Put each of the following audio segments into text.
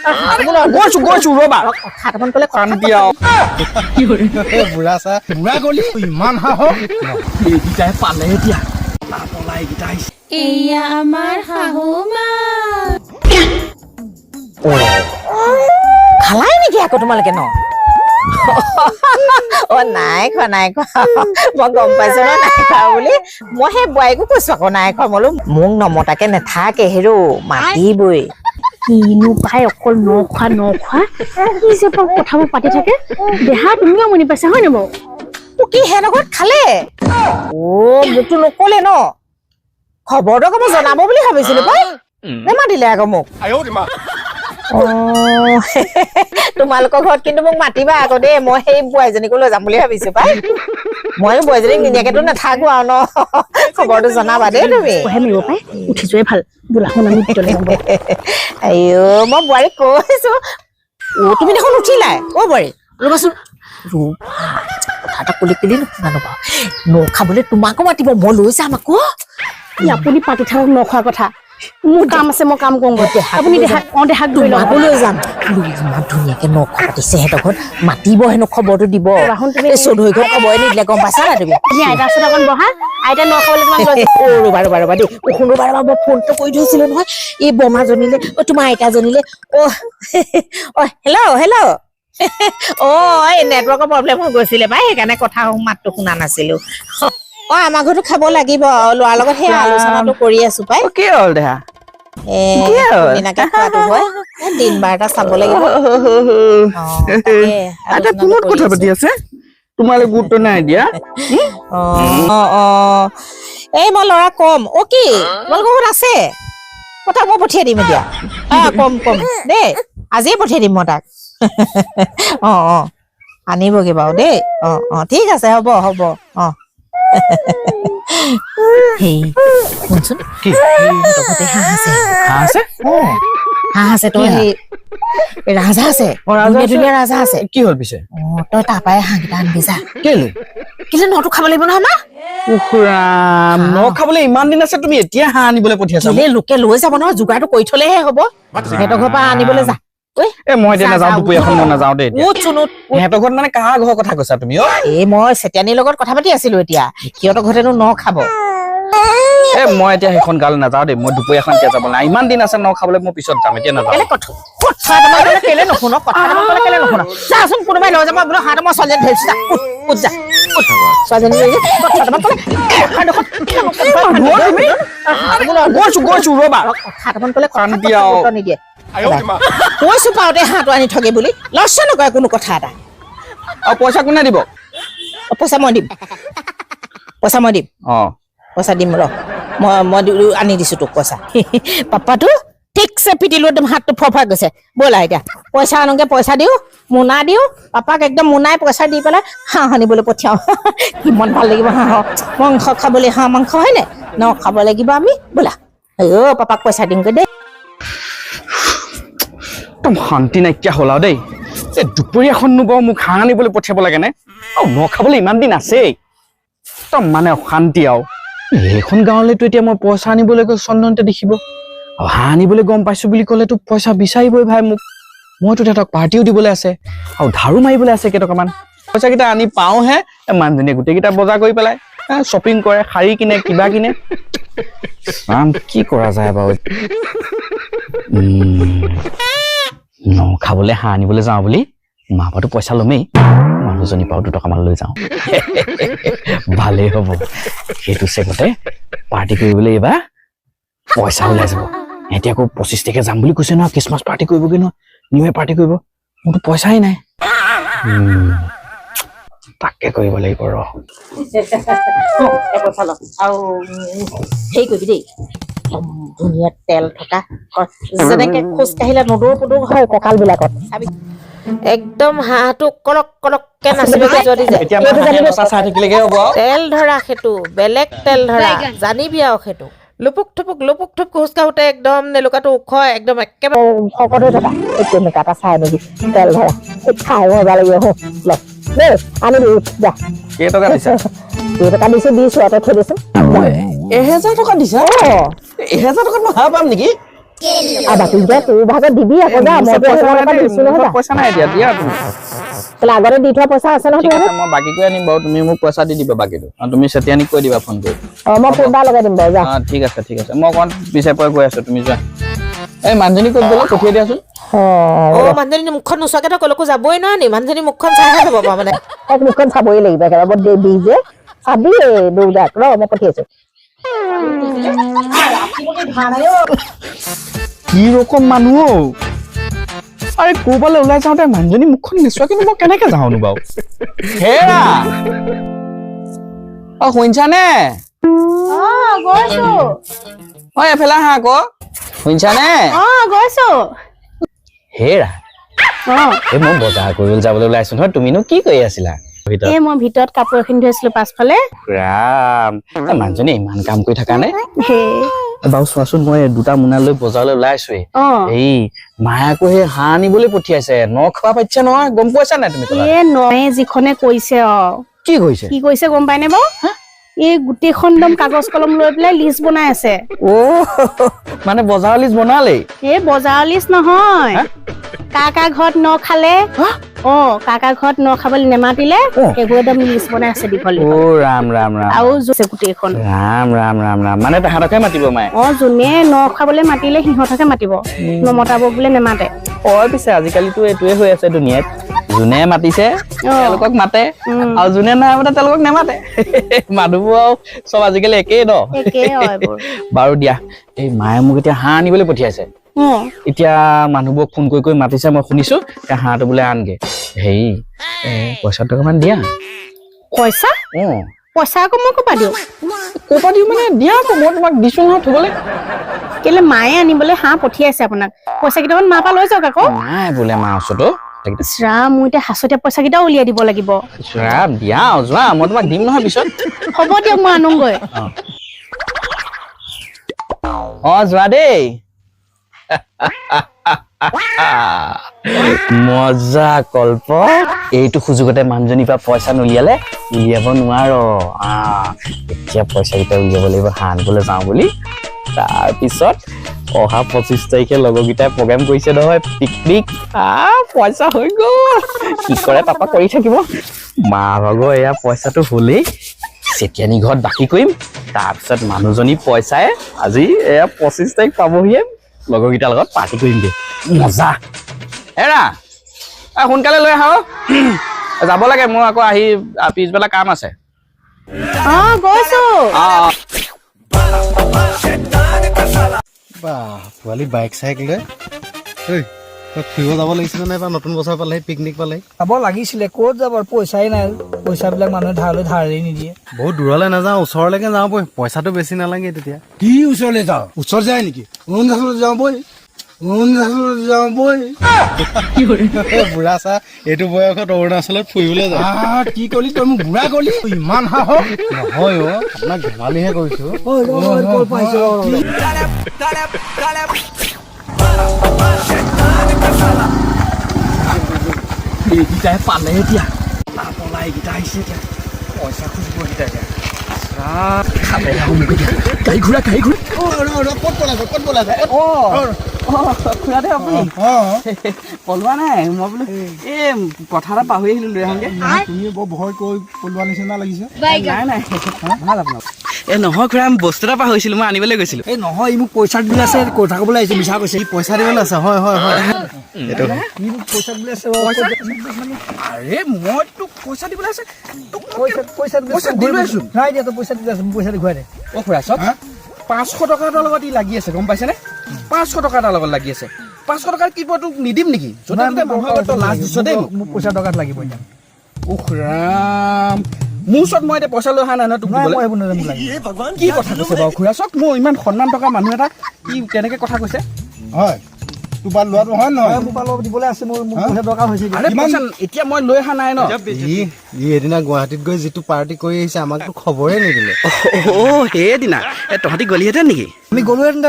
গৈছো ৰবা কথাটামান ক'লে শান্তি আৰু কি কৰে বুঢ়া চা বুঢ়া গলি ইমান সাহস এইকেইটাই পালে এতিয়া পলাই এইকেইটা আহিছে এয়া আমাৰ শাহু মা খালাই নেকি আকৌ তোমালোকে ন অ নাই খোৱা মই গম পাইছো ন নাই খোৱা বুলি মই সেই বোৱাৰীকো কৈছো আকৌ নাই খোৱা বোলো মোক নমতাকে নাথাকে হেৰো মাতিবই কিনো পাই অকল নখোৱা কি যে কথাবোৰ পাতি থাকে দেহা তুমিও মনি পাইছা হয় নে বাৰু কি হেনকত খালে অ মোকতো নকলে ন খবৰটো আকৌ মই জনাব বুলি ভাবিছিলো পাই নেমাতিলে আকৌ মোক তোমালোকৰ ঘৰত কিন্তু মোক মাতিবা আকৌ দেই মই সেই বোৱাৰীজনীকো লৈ যাম বুলি ভাবিছো পাই মই বোৱাৰীজনীক নিনিয়াকেতো নাথাকো আৰু ন খবৰটো জনাবা দেই তুমি উঠি যোৱাই ভাল বোলা শুন আমি ভিতৰলৈ যাম আইও মই বোৱাৰীক কৈছো অ তুমি দেখোন উঠিলাই অ বোৱাৰী ৰবাচোন কথা এটা কলি কেলি নুশুনা নবা নখাবলৈ তোমাকো মাতিব মই লৈ যাম আকৌ আপুনি পাতি থাকক নখোৱা কথা মোৰ কাম আছে মই কাম কৰোঁ আপুনি দেহাক ধৰি তোমাকো লৈ যাম ইমান ধুনীয়াকে নখা পাতিছে সিহঁতৰ ঘৰত মাতিব হেনো খবৰটো দিব চৌধুৰী ঘৰত খবৰে নিদিলে গম পাইছা না তুমি আইতাৰ ওচৰত অকণ বহা আইতা নখাবলৈ তোমাক ৰবা দেই শুনো বাৰ মই ফোনটো কৰি থৈছিলো নহয় এই বমাজনীলে তোমাৰ আইতাজনীলে অ হেল্ল' অ এই নেটৱৰ্কৰ প্ৰব্লেম হৈ গৈছিলে পাই সেইকাৰণে কথা মাতটো শুনা নাছিলো অ আমাৰ ঘৰতো খাব লাগিব ল'ৰাৰ লগত সেই আলোচনাটো কৰি আছো পাই কি হ'ল দেহা দিনাকে খোৱাটো হয় দিন বাৰ এটা চাব লাগিব ফোনত কথা পাতি আছে তোমালে গুৰুত্ব নাই দিয়া এই মই ল'ৰা কম অ কি তোমালোকৰ ঘৰত আছে কথা মই পঠিয়াই দিম এতিয়া কম দেই আজিয়ে পঠিয়াই দিম মই তাক অ আনিবগে বাৰু দেই অ ঠিক আছে হ'ব অ হেই শুনচোন হাঁহ আছে তই ৰাজা আছে ধুনীয়া ৰাজা আছে কি হ'ল পিছে তই তাৰ পৰাই হাঁহকেইটা আনবি যা কেলে নটো খাব লাগিব নহয় মা ন খাবলৈ ইমান দিন আছে তুমি এতিয়া হাঁহ আনিবলৈ পঠিয়াইছা লোকে লৈ যাব নহয় যোগাৰটো কৰি থলেহে হ'ব সিহঁতৰ ঘৰৰ পৰা আনিবলৈ যা মই এতিয়া নাযাওঁ দুপৰীয়াখন মই নাযাওঁ দেই সিহঁতৰ ঘৰত মানে কাৰ ঘৰৰ কথা কৈছা তুমি মই চেতিয়ানীৰ লগত কথা পাতি আছিলো এতিয়া সিহঁতৰ ঘৰতেনো ন খাব মই এতিয়া সেইখন গাল নাযাওঁ দেই মই দুপৰীয়াখন এতিয়া যাব নাই ইমান দিন আছে ন খাবলৈ মই পিছত যাম এতিয়া নাযাওঁ কেলে নুশুন কেলে নুশুন যাচোন কোনোবাই লৈ যাব বোলো হাত মই ছোৱালীজনী ধৰিছো যা গৈছো ৰবা কথাটামান ক'লে নিদিয়ে কৈছো পাওঁতে হাঁহটো আনি থগে বুলি লজ্জা নকৰে কোনো কথা এটা পইচা কোনে দিব পইচা মই দিম পইচা দিম ৰ মই আনি দিছো তোক পইচা পাপাটো ঠিকছে পিটিলো একদম হাতটো ফৰফৰাই গৈছে ব'লা এতিয়া পইচা আনোগে পইচা দিওঁ মোনা দিওঁ পাপাক একদম মোনাই পইচা দি পেলাই হাঁহ আনিবলৈ পঠিয়াওঁ কিমান ভাল লাগিব হাঁহ মাংস খাবলৈ হাঁহ মাংস হয়নে ন খাব লাগিব আমি ব'লা পাপাক পইচা দিমগৈ দেই একদম শান্তি নাইকিয়া হ'ল আৰু দেই দুপৰীয়াখননো বাৰু মোক হাঁহ আনিবলৈ পঠিয়াব লাগে নে ন খাবলৈ ইমান দিন আছেই একদম মানে অশান্তি আৰু এইখন গাঁৱলৈতো এতিয়া মই পইচা আনিবলৈ গৈ চন্দনতে দেখিব আৰু হাঁহ আনিবলৈ গম পাইছো বুলি ক'লেতো পইচা বিচাৰিবই ভাই মোক মইতো তেহেঁতক পাৰ্টিও দিবলৈ আছে আৰু ধাৰো মাৰিবলৈ আছে কেইটকামান পইচাকেইটা আনি পাওঁহে মানুহজনীয়ে গোটেইকেইটা বজাৰ কৰি পেলাই শ্বপিং কৰে শাৰী কিনে কিবা কিনে কি কৰা যায় বাৰু ন খাবলৈ হাঁহ আনিবলৈ যাওঁ বুলি মা পাতো পইচা ল'মেই মানুহজনী পাও 2 টকামান লৈ যাওঁ ভালেই হ'ব সেইটো চেগতে পাৰ্টি কৰিবলৈ এইবাৰ পইচা ওলাই যাব এতিয়া আকৌ 25 তাৰিখে যাম বুলি কৈছে নহয় খ্ৰীষ্টমাছ পাৰ্টি কৰিবগৈ নহয় নিউ ইয়েৰ পাৰ্টি কৰিব মোৰতো পইচাই নাই তাকে কৰিব লাগিব ৰ আৰু হেৰি কৰিবি দেই ধুনীয়া তেল থকা যেনেকে খোজ কাঢ়িলে নদৌৰ পদৌৰ হয় কঁকাল বিলাকত একদম হাঁহটো কলক কলককে নাচিব তেল ধৰা সেইটো বেলেগ তেল ধৰা জানিবি আৰু সেইটো লুপুক থুপুক খোজ কাঢ়োতে একদম নেলুকাটো ওখ একদম একেবাৰে শকত হৈ থকা তেনেকুৱা এটা চাই নেকি তেল ধৰা খাই মজা লাগিব দেই আনিবি যা কেইটকা দিছা কেইটকা দিছো তই থৈ দিছো 1000 টকা দিছা 1000 টকাত মই হাঁহ পাম নেকি আৰু বাকীকেইটা তোৰ ভাগত দিবি আকৌ যা মই দিছো নহয় পইচা নাই এতিয়া দিয়া তুমি বোলে আগতে দি থোৱা পইচা আছে নহয় ঠিক আছে মই বাকী কৰি আনিম বাৰু তুমি মোক পইচা দি দিবা বাকীটো তুমি চেতিয়ানিক কৈ দিবা ফোন কৰি মই ফোন এটা লগাই দিম বাৰু যা ঠিক আছে মই অকণ পিছে পৰে গৈ আছো তুমি যোৱা এই মানুহজনী ক'ত গ'লে পঠিয়াই দিয়াচোন মানুহজনী মুখখন নোচোৱাকে তই কলৈকো যাবই নহয় নি মানুহজনী মুখখন চাইহে যাব পাৰ মানে তাইক মুখখন চাবই লাগিব একেবাৰে বৰ দেবী যে চাবি দুৰ্গাক ৰ মই পঠিয়াইছো কি ৰকম মানুহ আৰে ক'ৰবালৈ ওলাই যাওঁতে মানুহজনী মুখখন নোচোৱাকে মই কেনেকে যাওঁনো বাৰু হেৰা শুনিছানে গৈছো এফালে আহা আকৌ শুনিছানে গৈছো হেৰা এই মই বজাৰ কৰিবলৈ যাবলৈ ওলাইছো নহয় তুমিনো কি কৰি আছিলা মই ভিতৰত কাপোৰ এখন ধুইছিলো পাছফালে ৰাম মানুহজনী ইমান কাম কৰি থাকা নে বাৰু চোৱাচোন মই দুটা মোনা লৈ বজাৰলৈ ওলাই আছোৱে এই মায়ে আকৌ সেই হাঁহ আনিবলৈ পঠিয়াইছে খোৱা পাইছে নহয় গম পাইছা নাই তুমি নয়ে যিখনে কৈছে কি কৈছে গম পাই নে বাৰু এই গোটেইখন একদম কাগজ কলম লৈ পেলাই লিষ্ট বনাই আছে মানে বজাৰৰ লিষ্ট বনালেই এই বজাৰৰ লিষ্ট নহয় কাকা ঘৰত খালে কাকা ঘৰত খাবলৈ নেমাতিলে সেইবোৰ একদম লিষ্ট বনাই আছে দীঘল ৰাম ৰাম ৰাম আৰু গোটেইখন ৰাম ৰাম ৰাম ৰাম মানে তাহাঁতকে মাতিব মায়ে যোনে খাবলৈ মাতিলে সিহঁতকে মাতিব নমতাব বোলে নেমাতে পিছে আজিকালিতো এইটোৱে হৈ আছে দুনিয়াত যোনে মাতিছে তেওঁলোকক মাতে আৰু যোনে নাই মাতে তেওঁলোকক নেমাতে মানুহবোৰ আৰু চব আজিকালি একেই ন বাৰু দিয়া এই মায়ে মোক এতিয়া হাঁহ আনিবলৈ পঠিয়াইছে এতিয়া মানুহবোৰক ফোন কৰি মাতিছে মই শুনিছো হাঁহটো বোলে আনগে হেৰি পইচা টকামান দিয়া পইচা আকৌ মই ক'পা দিওঁ মানে দিয়া আকৌ মই তোমাক দিছো নহয় থবলৈ কেলে মায়ে আনিবলৈ হাঁহ পঠিয়াইছে আপোনাক পইচা কেইটামান মাৰ পৰা লৈ যাওক আকৌ নাই বোলে মাৰ ওচৰতো মোৰ এতিয়া হাঁচতীয়া পইচা কেইটাও উলিয়াই দিব লাগিব দিয়া যোৱা মই তোমাক দিম নহয় পিছত হ'ব দিয়ক মই আনোগৈ যোৱা দেই মজা কল্প এইটো সুযোগতে মানুহজনীৰ পৰা পইচা উলিয়াব নোৱাৰ এতিয়া পইচা কেইটা উলিয়াব লাগিব হাঁহ আনিবলৈ যাওঁ বুলি তাৰপিছত অহা 25 তাৰিখে লগৰকেইটাই প্ৰগ্ৰেম কৰিছে নহয় পিকনিক পইচা হৈ গ'ল কি কৰে পাপা কৰি থাকিব মা ভাগৰ এয়া পইচাটো হ'লেই চেতিয়ানী ঘৰত বাকী কৰিম তাৰপিছত মানুহজনী পইচাই আজি এয়া 25 তাৰিখ পাবহিয়ে লগৰকেইটাৰ লগত পাৰ্টি কৰিম দে মজা হেৰা সোনকালে লৈ আহা যাব লাগে মোৰ আকৌ আহি পিছবেলা কাম আছে গৈছো পোৱালি বাইক চাইক লৈ ফুৰিব যাব লাগিছিলে নাই বা নতুন বছৰ পালেহি পিকনিক পালেহি যাব লাগিছিলে ক'ত যাব পইচাই নাই পইচাবিলাক মানুহে ধাৰলৈ নিদিয়ে বহুত দূৰলৈ নাযাওঁ ওচৰলৈকে যাওঁ বৈ পইচাটো বেছি নালাগে তেতিয়া কি ওচৰলৈ যাওঁ ওচৰ যায় নেকি অৰুণাচলত যাওঁ বৈ বুঢ়া চা এইটো বয়সত অৰুণাচলত ফুৰিবলৈ যায় কি কলি তই মোক বুঢ়া কলি ইমান সাহস নহয় আপোনাক ধেমালিহে কৰিছো এইকেইটাই পালে এতিয়া এইকেইটা আহিছে এতিয়া পইচা খুজিব এইকেইটা এতিয়া গাড়ী ঘূৰা ক'ত পলাইছে খুৰাতে আপুনি পলোৱা নাই মই বোলো এই কথা এটা পাহৰি আহিলো লৈ আহোঁগে তুমি বৰ ভয় কৰি পলোৱা নিচিনা লাগিছে নাই ভাল আপোনাক নহয় খুৰা আমি বস্তু এটা পাহৰিছিলো মই আনিবলৈ গৈছিলো এই নহয় ই মোক পইচা দিবলৈ আছে কথা ক'বলৈ আহিছে মিছা কৈছে ই পইচা দিবলৈ আছে হয় ই মোক পইচা দিবলৈ আছে আৰে মই তোক পইচা দিবলৈ আছে পইচা দিলৈ আছো নাই দিয়া তই পইচা দিলৈ আছে মোক পইচা দি ঘূৰাই দে খুৰা চাওক 500 টকা এটাৰ লগত ই লাগি আছে গম পাইছেনে 500 টকা এটাৰ লগত লাগি আছে 500 টকাৰ কি তোক নিদিম নেকি মোক পইচা টকাত লাগিব এতিয়া খুৰাম মোৰ ওচৰত মই এতিয়া পইচা লৈ অহা নাই নহয় তোক কি কথা কৈছে বাৰু খুৰা চাওক মোৰ ইমান সন্মান থকা মানুহ এটা কি কেনেকে কথা কৈছে হয় তোমাৰ লোৱাটো হয় নহয় মোৰ পৰা দিবলৈ আছে মোৰ পইচা দৰকাৰ হৈছে এতিয়া মই লৈ অহা নাই ন ই এদিনা গুৱাহাটীত গৈ যিটো পাৰ্টি কৰি আহিছে আমাকতো খবৰে নিদিলে সেইদিনা তহঁতি গলিহেঁতেন নেকি আমি গলোহেঁতেন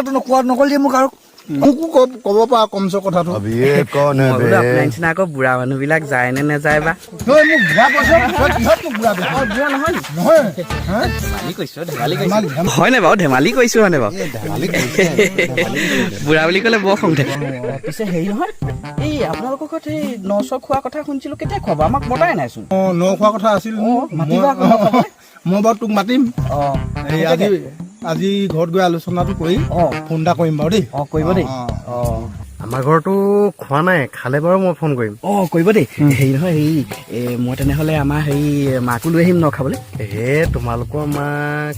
নকলি মোক আৰু মোকো ক'ব পাৰা কমচে কথাটো আপোনাৰ নিচিনা আকৌ বুঢ়া মানুহবিলাক যায় নে নেযায় বা তই মোক বুঢ়া কৈছ তই কিহত মোক বুঢ়া কৈছ বুঢ়া নহয় নহয় হা ধেমালি কৈছো হয় নাই বাৰু ধেমালি কৈছো মানে বাৰু বুঢ়া বুলি ক'লে বৰ খং উঠে পিছে হেৰি নহয় এই আপোনালোকৰ ঘৰত এই নচ খোৱা কথা শুনিছিলো কেতিয়া খুৱাব আমাক মতাই নাইচোন অঁ ন খোৱা কথা আছিল মাতিবা আকৌ ন খাবলৈ। মই বাৰু তোক মাতিম অঁ এই আজি ঘৰত গৈ আলোচনাটো কৰি ফোন এটা কৰিম বাৰু দেই অঁ কৰিব দেই অঁ আমাৰ ঘৰতো খোৱা নাই খালে বাৰু মই ফোন কৰিম অঁ কৰিব দেই হেৰি নহয় হেৰি মই তেনেহ'লে আমাৰ হেৰি মাকো লৈ আহিম ন খাবলৈ তোমালোকৰ মাক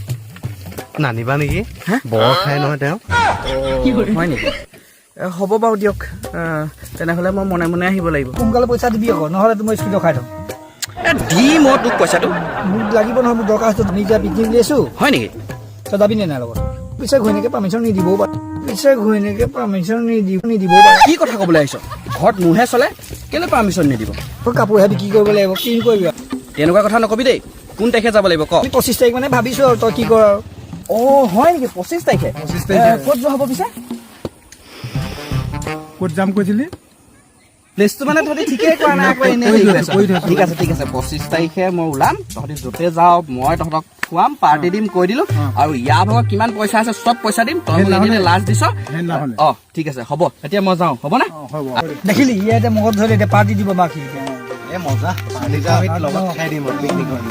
নানিবা নেকি হা? বৰ খাই নহয় তেওঁ হয় নেকি হ'ব বাৰু দিয়ক তেনেহ'লে মই মনে মনে আহিব লাগিব সোনকালে পইচা দিবি আকৌ নহ'লে মই স্কুলত খাই থ'ম দি মই তোক পইচাটো মোক লাগিব নহয় মোক দৰকাৰ হৈছে আমি এতিয়া পিকনিক লৈ আছোঁ হয় নেকি তই যাবি নে নাই লগত পিছে ঘৈণীয়েকে পাৰ্মিশ্যন নিদিবও পাৰে নিদিবও পাৰে কি কথা ক'বলৈ আহিছ ঘৰত মোৰহে চলে কেলৈ পাৰ্মিশ্যন নিদিব তই কাপোৰহে বিক্ৰী কৰিব লাগিব কি কৰিবি আৰু তেনেকুৱা কথা নকবি দেই কোন তাৰিখে যাব লাগিব ক আমি 25 তাৰিখ মানে ভাবিছোঁ আৰু তই কি কৰ আৰু অঁ হয় নেকি 25 তাৰিখে 25 তাৰিখে। ক'ত যোৱা হ'ব পিছে ক'ত যাম কৈছিলি প্লেচটো মানে তহঁতি ঠিকেই কৰা নাই আকৌ এনেই কৈ হেৰি থৈছো, কৰি আছ। কৈ থৈছো। ঠিক আছে 25 তাৰিখে মই ওলাম তহঁতি য'তে যাওঁ মই তহঁতক খুৱাম পাৰ্টি দিম কৈ দিলোঁ আৰু ইয়াৰ ভাগত কিমান পইচা আছে চব পইচা দিম তই মোক এদিনে লাষ্ট দিছ সেইদিনাখনে। অঁ ঠিক আছে হ'ব এতিয়া মই যাওঁ হ'বনে দেখিলি ইয়ে এতিয়া মগত ধৰিলে এতিয়া পাৰ্টি দিব বাকী মজা লগত খাই দিম পিকনিকত